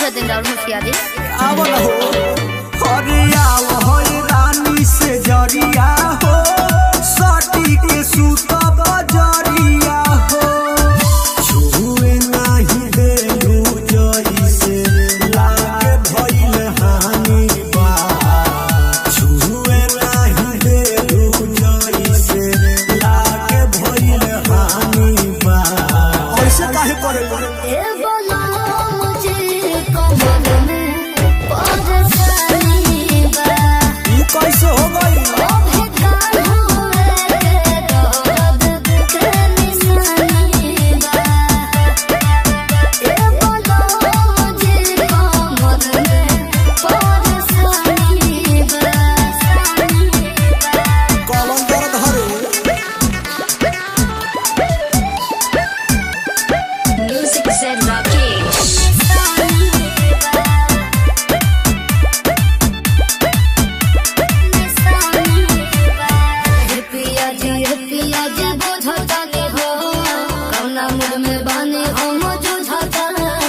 कर दिन राउर होशियारी आव न हो अरे आव हो रानी से जरिया हो सटी के सूत बजरिया हो छुए नाही देलू जइसे लागे भइल हानि बा छुए नाही देलू जइसे लागे भइल हानि बा ऐसे काहे करे ए बोला मुझे कमल में परेशानी बा ई कैसे हो गई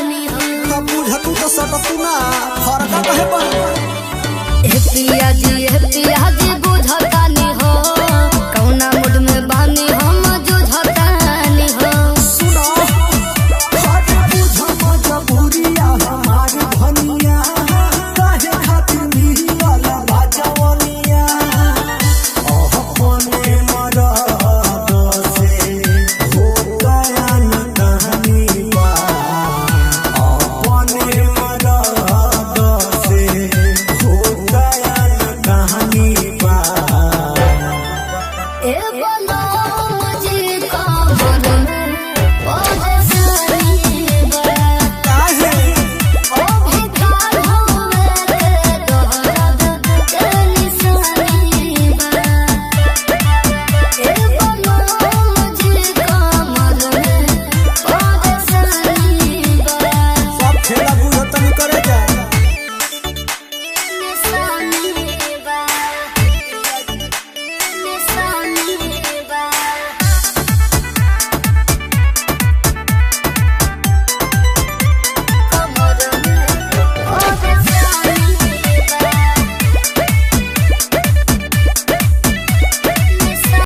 बुझतू तो सटतू ना फरका कहे पर